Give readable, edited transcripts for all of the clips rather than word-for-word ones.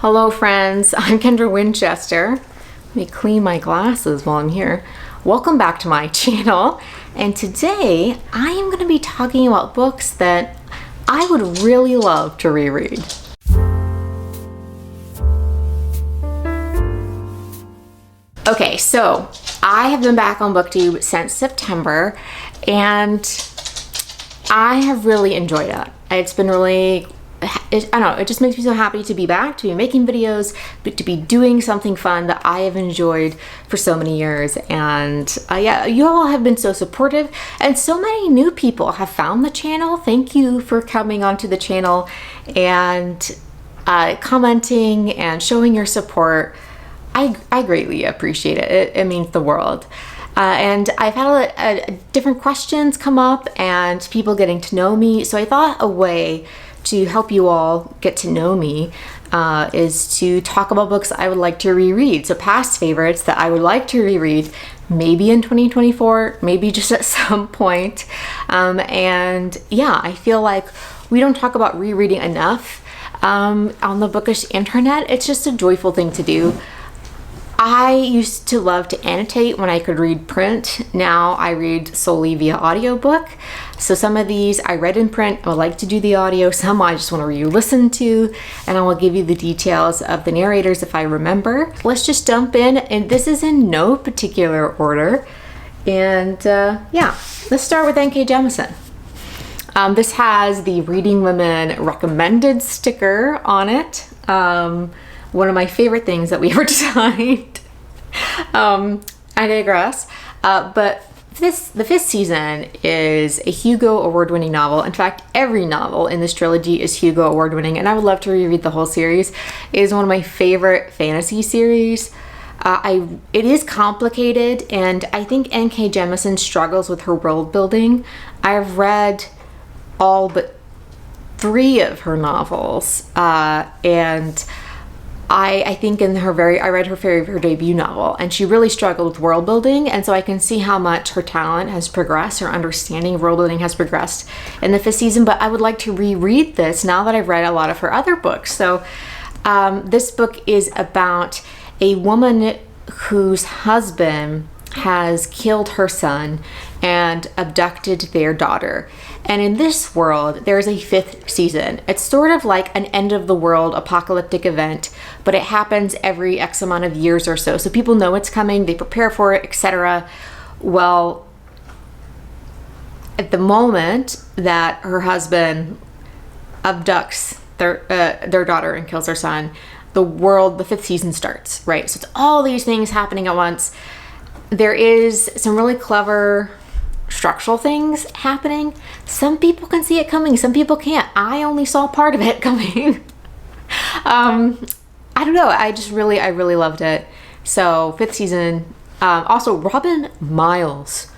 Hello friends, I'm Kendra Winchester. Let me clean my glasses while I'm here. Welcome back to my channel, and today I am going to be talking about books that I would really love to reread. Okay, so I have been back on BookTube since September, and I have really enjoyed it. It's been really I don't know, it just makes me so happy to be back, to be making videos, but to be doing something fun that I have enjoyed for so many years. And yeah, you all have been so supportive, and so many new people have found the channel. Thank you for coming onto the channel and commenting and showing your support. I greatly appreciate it. It means the world. And I've had different questions come up and people getting to know me. So I thought a way to help you all get to know me is to talk about books I would like to reread. So past favorites that I would like to reread, maybe in 2024, maybe just at some point. And yeah, I feel like we don't talk about rereading enough on the bookish internet. It's just a joyful thing to do. I used to love to annotate when I could read print. Now I read solely via audiobook. So some of these I read in print. I would like to do the audio. Some I just want to re-listen to, and I will give you the details of the narrators if I remember. Let's just jump in, and this is in no particular order. And yeah, let's start with N.K. Jemisin. This has the Reading Women recommended sticker on it. One of my favorite things that we ever designed. I digress. But the fifth season is a Hugo Award-winning novel. In fact, every novel in this trilogy is Hugo Award-winning, and I would love to reread the whole series. It is one of my favorite fantasy series. It is complicated, and I think N.K. Jemisin struggles with her world building. I've read all but 3 of her novels, and I think I read her debut novel, and she really struggled with world building, and so I can see how much her talent has progressed, her understanding of world building has progressed in the 5th season. But I would like to reread this now that I've read a lot of her other books. So this book is about a woman whose husband has killed her son and abducted their daughter. And in this world, there's a 5th season. It's sort of like an end of the world apocalyptic event, but it happens every X amount of years or so. So people know it's coming, they prepare for it, etc. Well, at the moment that her husband abducts their daughter and kills her son, the 5th season starts, right? So it's all these things happening at once. There is some really clever structural things happening. Some people can see it coming, some people can't. I only saw part of it coming. I don't know, I really loved it. So 5th season. Also, Robin Miles,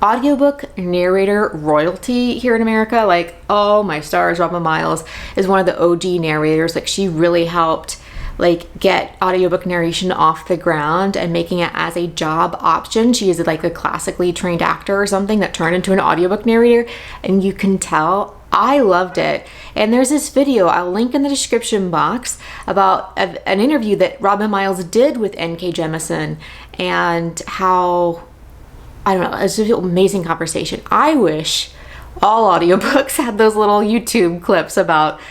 audiobook narrator royalty here in America. Like, oh my stars, Robin Miles is one of the OG narrators. Like, she really helped get audiobook narration off the ground and making it as a job option. She is like a classically trained actor or something that turned into an audiobook narrator, and you can tell. I loved it. And there's this video I'll link in the description box about an interview that Robin Miles did with N.K. Jemisin, and how, I don't know, it's an amazing conversation. I wish all audiobooks had those little YouTube clips about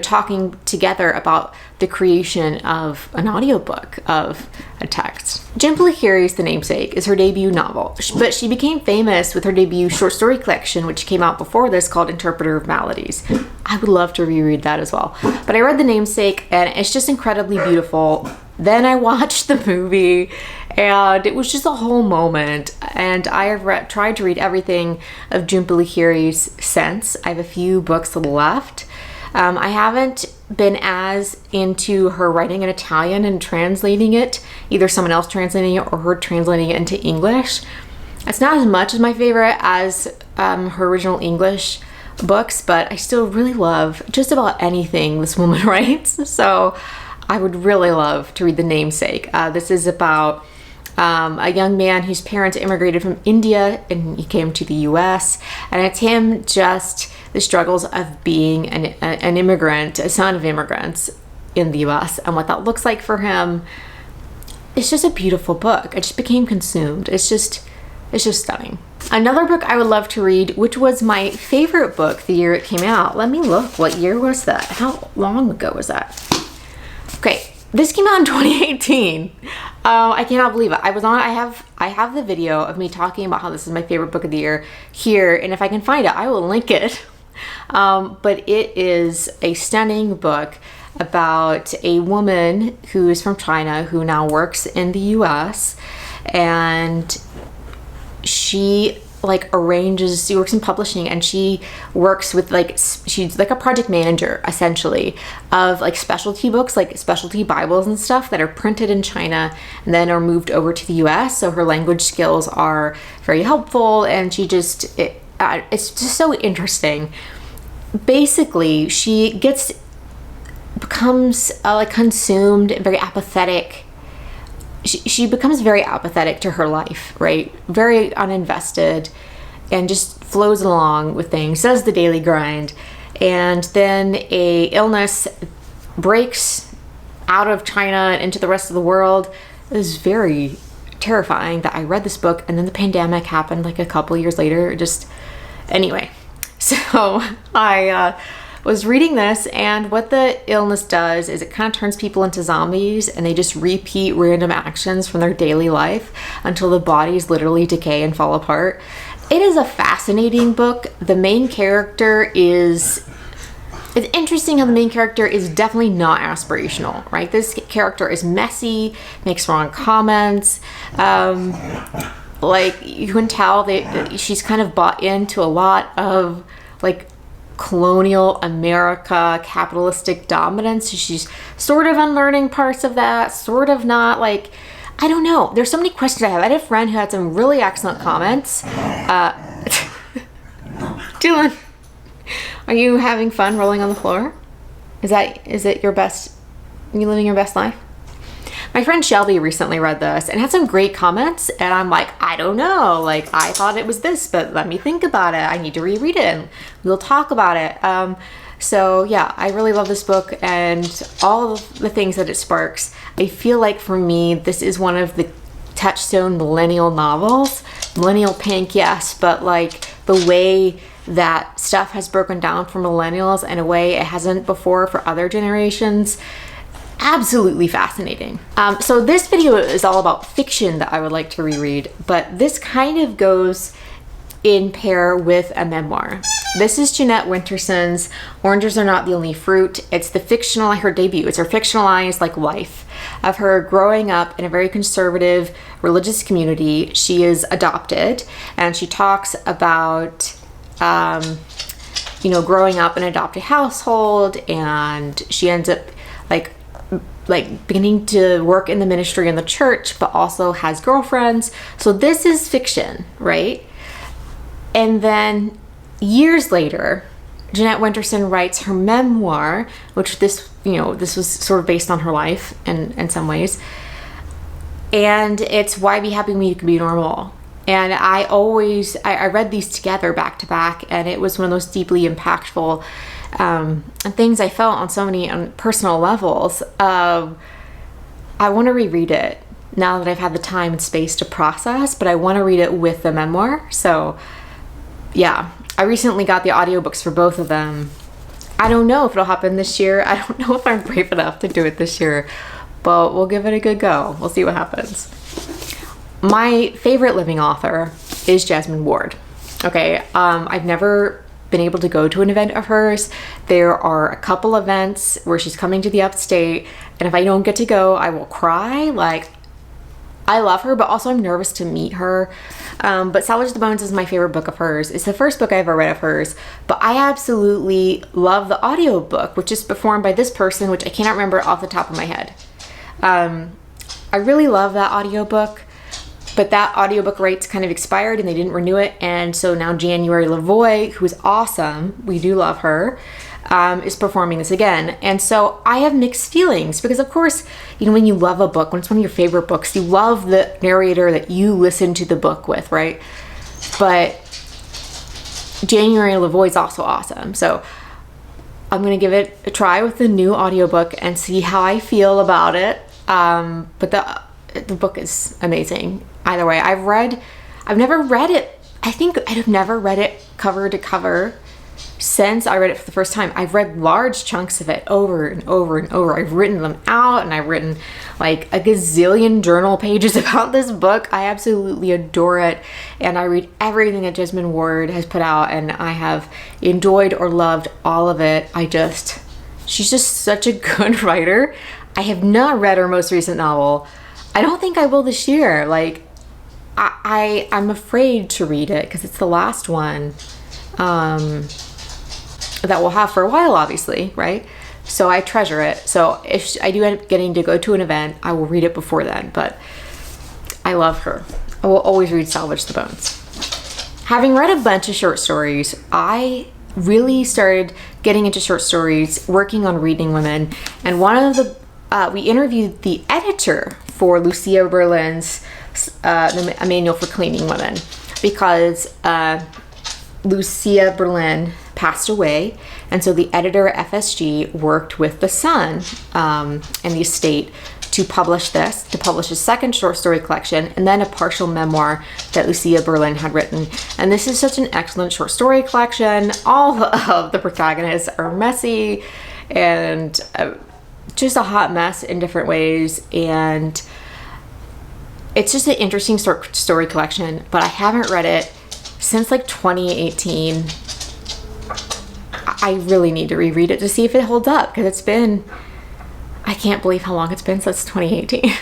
talking together about the creation of an audiobook of a text. Jhimpli Kheri's The Namesake is her debut novel, but she became famous with her debut short story collection, which came out before this, called Interpreter of Maladies. I would love to reread that as well. But I read The Namesake, and it's just incredibly beautiful. Then I watched the movie, and it was just a whole moment. And I have tried to read everything of Jhimpli Kheri's since. I have a few books left. I haven't been as into her writing in Italian and translating it, either someone else translating it or her translating it into English. It's not as much as my favorite as her original English books, but I still really love just about anything this woman writes. So I would really love to read The Namesake. This is about a young man whose parents immigrated from India and he came to the US. And it's him just the struggles of being an immigrant, a son of immigrants in the US, and what that looks like for him. It's just a beautiful book. I just became consumed. It's just stunning. Another book I would love to read, which was my favorite book the year it came out. Let me look. What year was that? How long ago was that? Okay, this came out in 2018. I cannot believe it. I have the video of me talking about how this is my favorite book of the year here, and if I can find it, I will link it. But it is a stunning book about a woman who is from China who now works in the US, and she works in publishing, and she works with she's like a project manager essentially of like specialty books, like specialty Bibles and stuff that are printed in China and then are moved over to the US. So her language skills are very helpful, and she it's just so interesting. Basically, she becomes consumed and very apathetic. She becomes very apathetic to her life, right? Very uninvested, and just flows along with things, does the daily grind. And then a illness breaks out of China and into the rest of the world. It was very terrifying that I read this book, and then the pandemic happened like a couple years later. Anyway, so I was reading this, and what the illness does is it kind of turns people into zombies, and they just repeat random actions from their daily life until the bodies literally decay and fall apart. It is a fascinating book. The main character it's interesting how the main character is definitely not aspirational, right? This character is messy, makes wrong comments. You can tell that she's kind of bought into a lot of colonial America, capitalistic dominance. She's sort of unlearning parts of that, sort of not. I don't know. There's so many questions I have. I had a friend who had some really excellent comments. Dylan, are you having fun rolling on the floor? Is it your best? Are you living your best life? My friend Shelby recently read this and had some great comments, and I'm like, I don't know. I thought it was this, but let me think about it. I need to reread it, and we'll talk about it. So yeah, I really love this book and all of the things that it sparks. I feel like for me, this is one of the touchstone millennial novels. Millennial pink, yes, but the way that stuff has broken down for millennials in a way it hasn't before for other generations. Absolutely fascinating. So this video is all about fiction that I would like to reread, but this kind of goes in pair with a memoir. This is Jeanette Winterson's Oranges Are Not the Only Fruit. It's her debut. It's her fictionalized life of her growing up in a very conservative religious community. She is adopted, and she talks about growing up in an adopted household, and she ends up beginning to work in the ministry in the church, but also has girlfriends. So this is fiction, right? And then years later, Jeanette Winterson writes her memoir, which this was sort of based on her life in some ways. And it's Why Be Happy When You Can Be Normal. And I read these together back to back, and it was one of those deeply impactful and things I felt on so many personal levels. I want to reread it now that I've had the time and space to process, but I want to read it with the memoir. So yeah, I recently got the audiobooks for both of them. I don't know if it'll happen this year. I don't know if I'm brave enough to do it this year, but we'll give it a good go. We'll see what happens. My favorite living author is Jasmine Ward. Okay, I've never been able to go to an event of hers. There are a couple events where she's coming to the upstate, and if I don't get to go, I will cry. I love her, but also I'm nervous to meet her. But Salvage the Bones is my favorite book of hers. It's the first book I ever read of hers, but I absolutely love the audiobook, which is performed by this person, which I cannot remember off the top of my head. I really love that audiobook. But that audiobook rights kind of expired and they didn't renew it. And so now January Lavoie, who is awesome, we do love her, is performing this again. And so I have mixed feelings because, of course, you know, when you love a book, when it's one of your favorite books, you love the narrator that you listen to the book with, right? But January Lavoie is also awesome. So I'm going to give it a try with the new audiobook and see how I feel about it. But the book is amazing. Either way, I've never read it. I think I've never read it cover to cover since I read it for the first time. I've read large chunks of it over and over and over. I've written them out, and I've written like a gazillion journal pages about this book. I absolutely adore it, and I read everything that Jesmyn Ward has put out, and I have enjoyed or loved all of it. She's just such a good writer. I have not read her most recent novel. I don't think I will this year. Like, I'm afraid to read it because it's the last one that we'll have for a while, obviously, right? So I treasure it. So if I do end up getting to go to an event, I will read it before then. But I love her. I will always read Salvage the Bones. Having read a bunch of short stories, I really started getting into short stories, working on Reading Women. And one of the, we interviewed the editor for Lucia Berlin's A Manual for Cleaning Women, because Lucia Berlin passed away, and so the editor at FSG worked with the son and the estate to publish a second short story collection and then a partial memoir that Lucia Berlin had written. And this is such an excellent short story collection. All of the protagonists are messy and just a hot mess in different ways, and it's just an interesting story collection, but I haven't read it since like 2018. I really need to reread it to see if it holds up, because it's been, I can't believe how long it's been since 2018.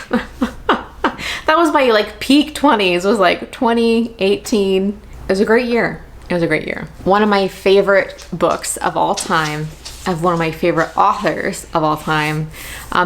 That was my like peak 20s, was like 2018. It was a great year. It was a great year. One of my favorite books of all time, of one of my favorite authors of all time,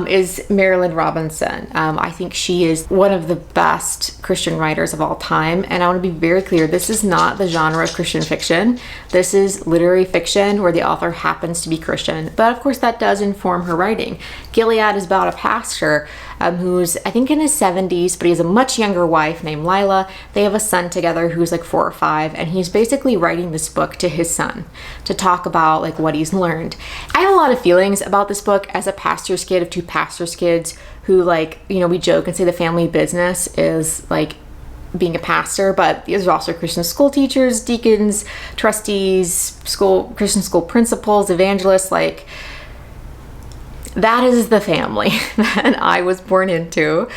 is Marilynne Robinson. I think she is one of the best Christian writers of all time. And I want to be very clear, this is not the genre of Christian fiction. This is literary fiction where the author happens to be Christian. But of course that does inform her writing. Gilead is about a pastor who's, I think, in his 70s, but he has a much younger wife named Lila. They have a son together who's like 4 or 5, and he's basically writing this book to his son to talk about like what he's learned. I have a lot of feelings about this book as a pastor's kid of 2 pastor's kids who, like, you know, we joke and say the family business is like being a pastor, but these are also Christian school teachers, deacons, trustees, Christian school principals, evangelists. Like, that is the family that I was born into.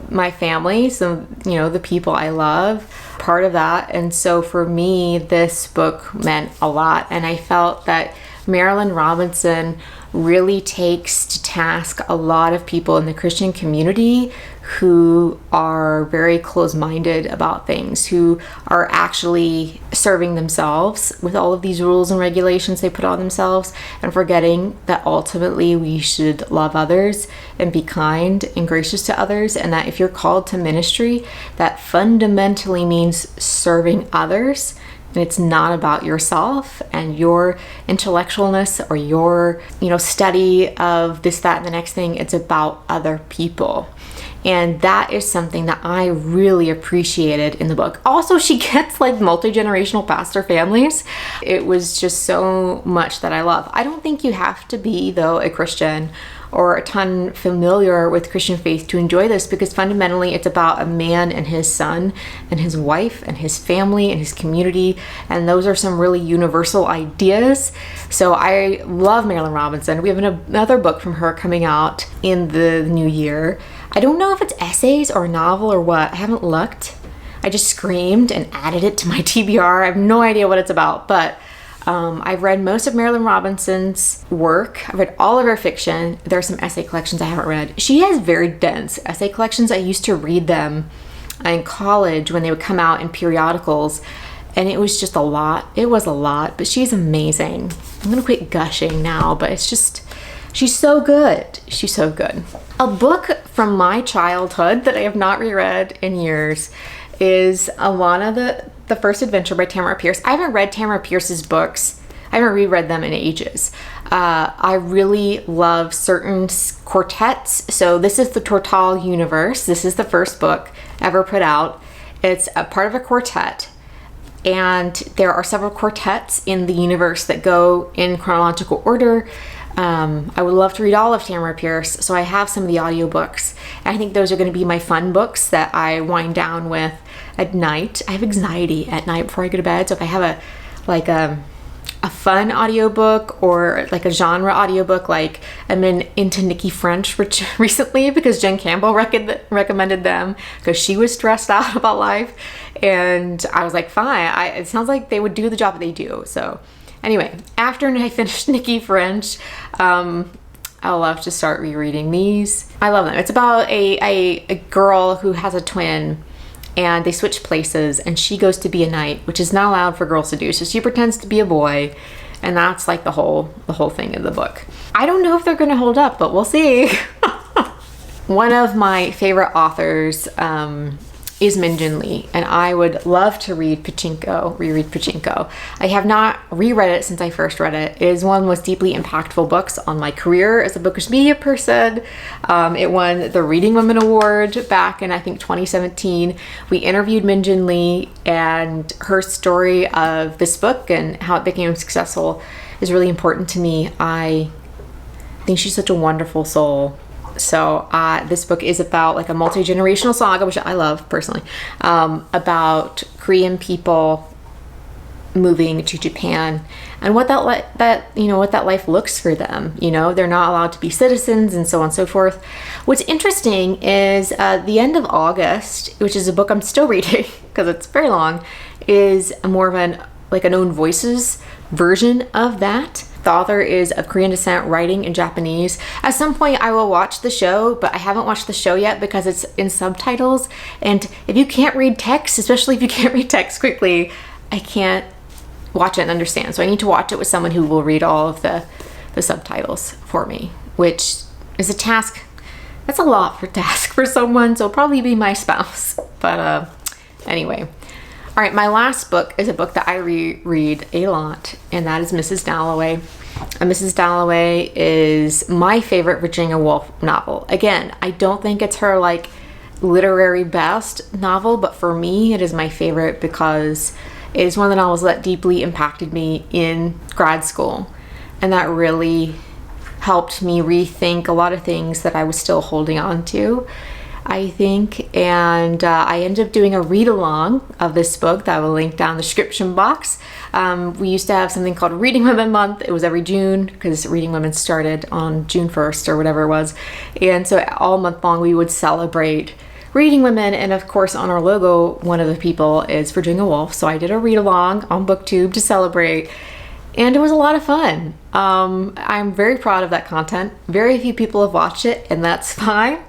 My family, so, you know, the people I love, part of that. And so for me, this book meant a lot. And I felt that Marilynne Robinson really takes to task a lot of people in the Christian community who are very close-minded about things, who are actually serving themselves with all of these rules and regulations they put on themselves, and forgetting that ultimately we should love others and be kind and gracious to others, and that if you're called to ministry, that fundamentally means serving others. And it's not about yourself and your intellectualness or your, you know, study of this, that, and the next thing. It's about other people. And that is something that I really appreciated in the book. Also, she gets like multi-generational pastor families. It was just so much that I love. I don't think you have to be, though, a Christian or a ton familiar with Christian faith to enjoy this, because fundamentally it's about a man and his son and his wife and his family and his community, and those are some really universal ideas. So I love Marilynne Robinson. We have another book from her coming out in the new year. I don't know if it's essays or novel or what. I haven't looked. I just screamed and added it to my TBR. I have no idea what it's about, but I've read most of Marilynne Robinson's work. I've read all of her fiction. There are some essay collections I haven't read. She has very dense essay collections. I used to read them in college when they would come out in periodicals, and it was just a lot. It was a lot, but she's amazing. I'm gonna quit gushing now, but it's just, she's so good. She's so good. A book from my childhood that I have not reread in years is Alana, the First Adventure by Tamara Pierce. I haven't read Tamara Pierce's books. I haven't reread them in ages. I really love certain quartets. So this is the Tortal universe. This is the first book ever put out. It's a part of a quartet. And there are several quartets in the universe that go in chronological order. I would love to read all of Tamara Pierce, so I have some of the audiobooks. And I think those are going to be my fun books that I wind down with at night. I have anxiety at night before I go to bed, so if I have a fun audiobook or like a genre audiobook, like I'm into Nikki French recently because Jen Campbell recommended them because she was stressed out about life, and I was like, fine, it sounds like they would do the job that they do. So anyway, after I finish Nikki French, I'll love to start rereading these. I love them. It's about a girl who has a twin, and they switch places, and she goes to be a knight, which is not allowed for girls to do. So she pretends to be a boy, and that's like the whole thing of the book. I don't know if they're going to hold up, but we'll see. One of my favorite authors is Menin Lee, and I would love to reread Pachinko. I have not reread it since I first read it. It is one of the most deeply impactful books on my career as a bookish media person. It won the Reading Women Award back in, I think, 2017. We interviewed Menin Lee, and her story of this book and how it became successful is really important to me. I think she's such a wonderful soul. So this book is about like a multi-generational saga, which I love personally, about Korean people moving to Japan and what that life looks for them. You know, they're not allowed to be citizens and so on and so forth. What's interesting is the end of August, which is a book I'm still reading because it's very long, is more of an Unknown Voices version of that. The author is of Korean descent, writing in Japanese. At some point I will watch the show, but I haven't watched the show yet because it's in subtitles. And if you can't read text, especially if you can't read text quickly, I can't watch it and understand. So I need to watch it with someone who will read all of the subtitles for me, which is a task. That's a lot for task for someone, so it'll probably be my spouse. But anyway. All right, my last book is a book that I reread a lot, and that is Mrs. Dalloway. And Mrs. Dalloway is my favorite Virginia Woolf novel. Again, I don't think it's her literary best novel, but for me, it is my favorite because it is one of the novels that deeply impacted me in grad school, and that really helped me rethink a lot of things that I was still holding on to, I think. And I ended up doing a read-along of this book that I will link down in the description box. We used to have something called Reading Women Month. It was every June because Reading Women started on June 1st or whatever it was. And so all month long we would celebrate reading women, and of course on our logo one of the people is Virginia Woolf. So I did a read-along on BookTube to celebrate, and it was a lot of fun. I'm very proud of that content. Very few people have watched it, and that's fine.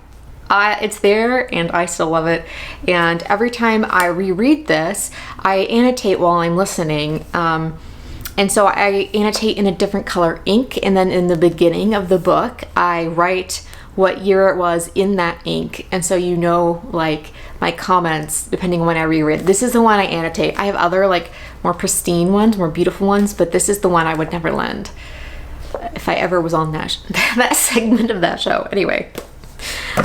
It's there and I still love it. And every time I reread this, I annotate while I'm listening. And so I annotate in a different color ink, and then in the beginning of the book, I write what year it was in that ink. And so my comments, depending on when I reread. This is the one I annotate. I have other more pristine ones, more beautiful ones, but this is the one I would never lend if I ever was on that segment of that show. Anyway.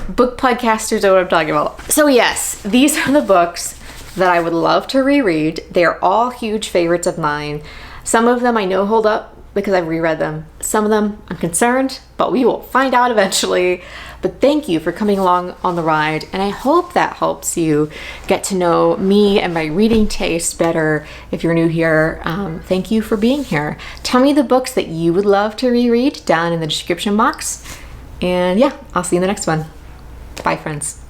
Book podcasters know what I'm talking about. So yes, these are the books that I would love to reread. They are all huge favorites of mine. Some of them I know hold up because I've reread them. Some of them I'm concerned, but we will find out eventually. But thank you for coming along on the ride, and I hope that helps you get to know me and my reading taste better. If you're new here, thank you for being here. Tell me the books that you would love to reread down in the description box. And yeah, I'll see you in the next one. Bye, friends.